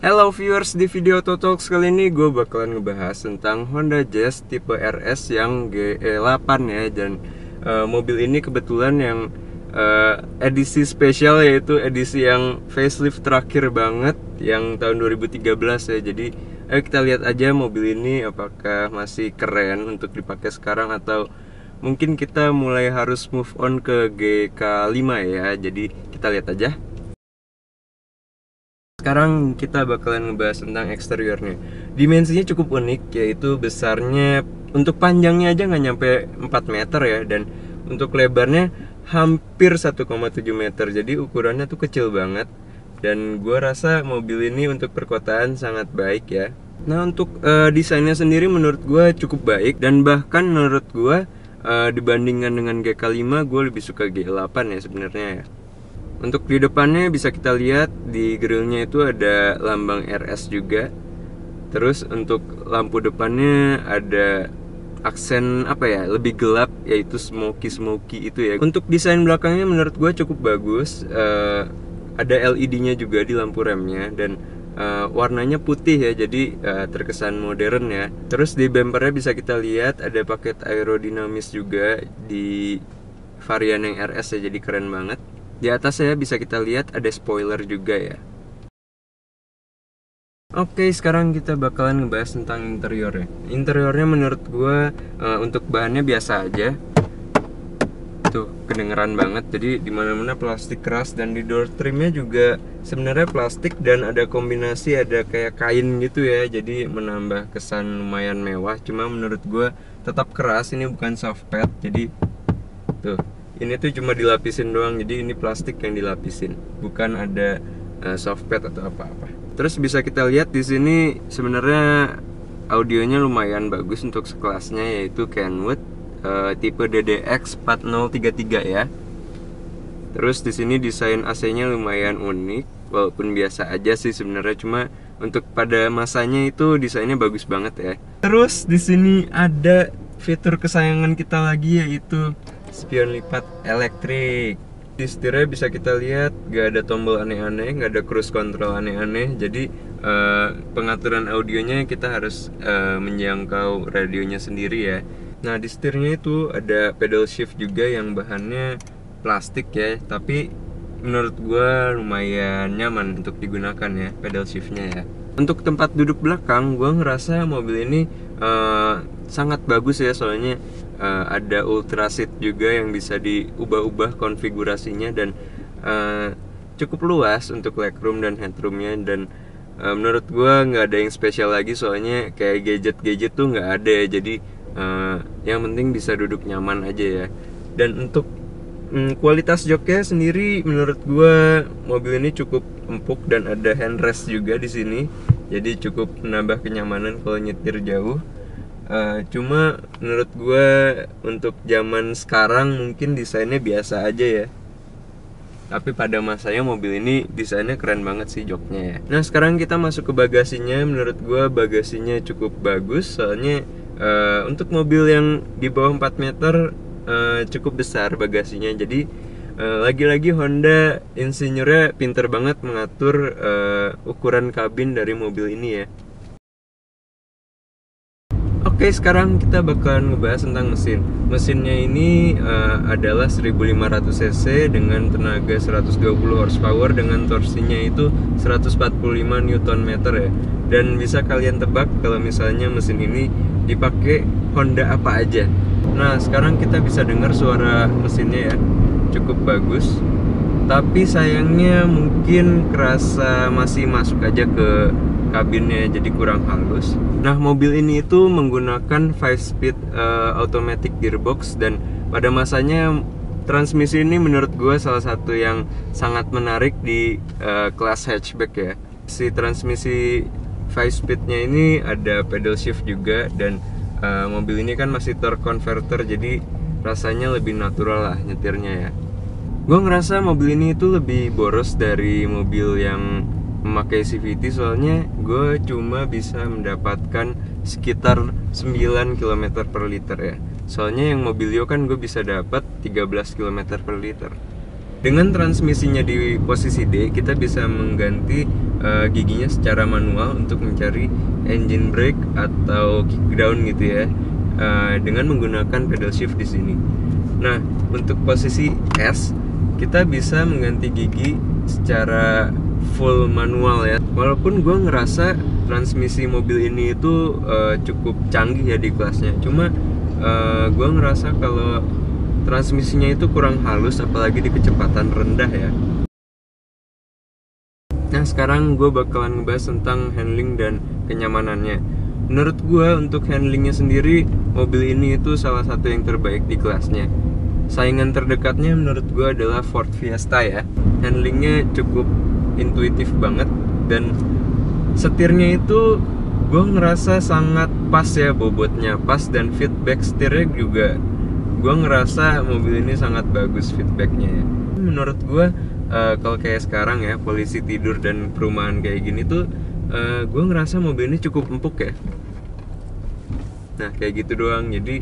Hello viewers, di video Totalks kali ini gue bakalan ngebahas tentang Honda Jazz tipe RS yang GE8 ya. Dan mobil ini kebetulan yang edisi spesial, yaitu edisi yang facelift terakhir banget yang tahun 2013 ya. Jadi ayo kita lihat aja mobil ini apakah masih keren untuk dipakai sekarang atau mungkin kita mulai harus move on ke GK5 ya. Jadi kita lihat aja. Sekarang kita bakalan ngebahas tentang eksteriornya. Dimensinya cukup unik, yaitu besarnya untuk panjangnya aja nggak nyampe 4 meter ya. Dan untuk lebarnya hampir 1,7 meter. Jadi ukurannya tuh kecil banget. Dan gue rasa mobil ini untuk perkotaan sangat baik ya. Nah, untuk desainnya sendiri menurut gue cukup baik. Dan bahkan menurut gue dibandingkan dengan GK5, gue lebih suka G8 ya sebenarnya ya. Untuk di depannya bisa kita lihat di grillnya itu ada lambang RS juga. Terus untuk lampu depannya ada aksen apa ya, lebih gelap, yaitu smoky itu ya. Untuk desain belakangnya menurut gue cukup bagus. Ada LED-nya juga di lampu remnya dan warnanya putih ya, jadi terkesan modern ya. Terus di bumpernya bisa kita lihat ada paket aerodinamis juga di varian yang RS ya, jadi keren banget. Di atas saya bisa kita lihat ada spoiler juga ya. Oke, sekarang kita bakalan ngebahas tentang interiornya. Interiornya menurut gue untuk bahannya biasa aja. Tuh, kedengeran banget. Jadi dimana-mana plastik keras, dan di door trimnya juga sebenarnya plastik dan ada kombinasi, ada kayak kain gitu ya. Jadi menambah kesan lumayan mewah. Cuma menurut gue tetap keras. Ini bukan soft pad. Jadi tuh, ini tuh cuma dilapisin doang, jadi ini plastik yang dilapisin, bukan ada soft pad atau apa-apa. Terus bisa kita lihat di sini sebenarnya audionya lumayan bagus untuk sekelasnya, yaitu Kenwood tipe DDX 4033 ya. Terus di sini desain AC-nya lumayan unik, walaupun biasa aja sih sebenarnya, cuma untuk pada masanya itu desainnya bagus banget ya. Terus di sini ada fitur kesayangan kita lagi, yaitu spion lipat elektrik. Di setirnya bisa kita lihat gak ada tombol aneh-aneh, gak ada cruise control aneh-aneh. Jadi pengaturan audionya kita harus menjangkau radionya sendiri ya. Nah, di setirnya itu ada pedal shift juga yang bahannya plastik ya, tapi menurut gue lumayan nyaman untuk digunakan ya pedal shiftnya ya. Untuk tempat duduk belakang, gue ngerasa mobil ini sangat bagus ya, soalnya ada ultra seat juga yang bisa diubah-ubah konfigurasinya, dan cukup luas untuk legroom dan headroomnya. Dan menurut gue nggak ada yang spesial lagi, soalnya kayak gadget-gadget tuh nggak ada ya. Jadi yang penting bisa duduk nyaman aja ya. Dan untuk kualitas joknya sendiri menurut gue mobil ini cukup empuk, dan ada handrest juga di sini, jadi cukup menambah kenyamanan kalau nyetir jauh. Cuma menurut gue untuk zaman sekarang mungkin desainnya biasa aja ya, tapi pada masanya mobil ini desainnya keren banget sih joknya ya. Nah, sekarang kita masuk ke bagasinya. Menurut gue bagasinya cukup bagus, soalnya untuk mobil yang di bawah 4 meter cukup besar bagasinya. Jadi lagi-lagi Honda insinyurnya pinter banget mengatur ukuran kabin dari mobil ini ya. Oke, sekarang kita bakalan ngebahas tentang mesin. Mesinnya ini adalah 1500 cc dengan tenaga 120 horsepower dengan torsinya itu 145 Nm ya. Dan bisa kalian tebak kalau misalnya mesin ini dipakai Honda apa aja. Nah, sekarang kita bisa dengar suara mesinnya ya, cukup bagus. Tapi sayangnya mungkin kerasa masih masuk aja ke kabinnya, jadi kurang halus. Nah, mobil ini itu menggunakan 5-speed automatic gearbox, dan pada masanya transmisi ini menurut gue salah satu yang sangat menarik di kelas hatchback ya. Si transmisi 5-speednya ini ada pedal shift juga, dan mobil ini kan masih torque converter, jadi rasanya lebih natural lah nyetirnya ya. Gue ngerasa mobil ini itu lebih boros dari mobil yang memakai CVT, soalnya gue cuma bisa mendapatkan sekitar 9 km per liter ya. Soalnya yang Mobilio kan gue bisa dapat 13 km per liter. Dengan transmisinya di posisi D, kita bisa mengganti giginya secara manual untuk mencari engine brake atau kickdown gitu ya, dengan menggunakan pedal shift di sini. Nah, untuk posisi S, kita bisa mengganti gigi secara full manual ya. Walaupun gue ngerasa transmisi mobil ini itu cukup canggih ya di kelasnya, cuma gue ngerasa kalau transmisinya itu kurang halus, apalagi di kecepatan rendah ya. Nah, sekarang gue bakalan ngebahas tentang handling dan kenyamanannya. Menurut gue untuk handlingnya sendiri, mobil ini itu salah satu yang terbaik di kelasnya. Saingan terdekatnya menurut gue adalah Ford Fiesta ya. Handlingnya cukup intuitif banget, dan setirnya itu gue ngerasa sangat pas ya, bobotnya pas, dan feedback setirnya juga gue ngerasa mobil ini sangat bagus feedbacknya ya. Menurut gue kalau kayak sekarang ya, polisi tidur dan perumahan kayak gini tuh, gue ngerasa mobil ini cukup empuk ya. Nah kayak gitu doang. Jadi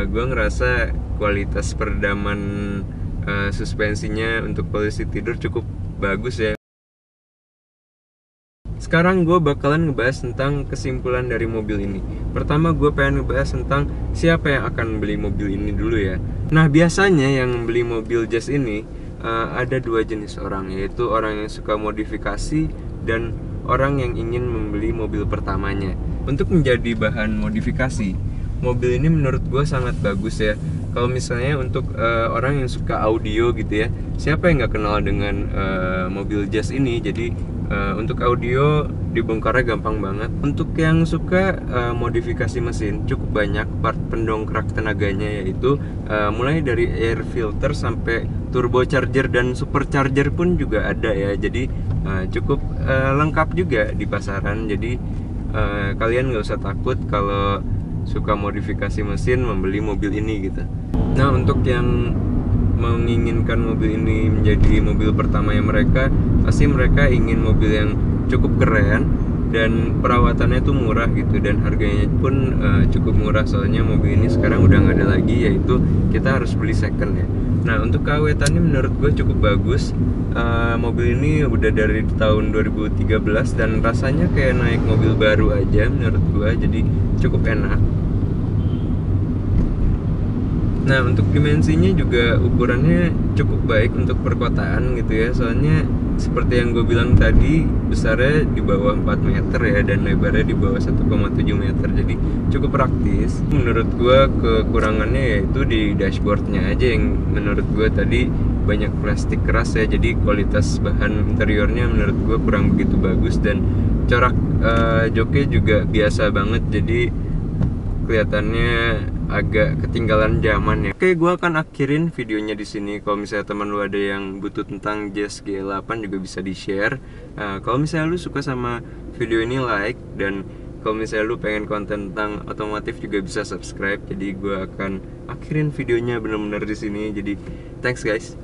gue ngerasa kualitas peredaman suspensinya untuk polisi tidur cukup bagus ya. Sekarang gue bakalan ngebahas tentang kesimpulan dari mobil ini. Pertama gue pengen ngebahas tentang siapa yang akan beli mobil ini dulu ya. Nah biasanya yang beli mobil Jazz ini ada dua jenis orang, yaitu orang yang suka modifikasi dan orang yang ingin membeli mobil pertamanya. Untuk menjadi bahan modifikasi, mobil ini menurut gue sangat bagus ya. Kalau misalnya untuk orang yang suka audio gitu ya, siapa yang nggak kenal dengan mobil Jazz ini? Jadi untuk audio dibongkarnya gampang banget. Untuk yang suka modifikasi mesin, cukup banyak part pendongkrak tenaganya, yaitu mulai dari air filter sampai turbocharger dan supercharger pun juga ada ya. Jadi cukup lengkap juga di pasaran. Jadi kalian nggak usah takut kalau suka modifikasi mesin membeli mobil ini gitu. Nah untuk yang menginginkan mobil ini menjadi mobil pertamanya mereka, pasti mereka ingin mobil yang cukup keren dan perawatannya tuh murah gitu, dan harganya pun cukup murah, soalnya mobil ini sekarang udah nggak ada lagi, yaitu kita harus beli second ya. Nah untuk keawetannya menurut gue cukup bagus. Mobil ini udah dari tahun 2013 dan rasanya kayak naik mobil baru aja menurut gue, jadi cukup enak. Nah untuk dimensinya juga ukurannya cukup baik untuk perkotaan gitu ya, soalnya seperti yang gue bilang tadi, besarnya di bawah 4 meter ya, dan lebarnya di bawah 1,7 meter, jadi cukup praktis. Menurut gue kekurangannya yaitu di dashboardnya aja, yang menurut gue tadi banyak plastik keras ya, jadi kualitas bahan interiornya menurut gue kurang begitu bagus, dan corak joknya juga biasa banget, jadi kelihatannya agak ketinggalan zaman ya. Oke, gue akan akhirin videonya di sini. Kalau misalnya teman lu ada yang butuh tentang Jazz G8 juga bisa di-share. Kalau misalnya lu suka sama video ini, like, dan kalau misalnya lu pengen konten tentang otomotif juga bisa subscribe. Jadi gue akan akhirin videonya bener-bener di sini. Jadi thanks guys.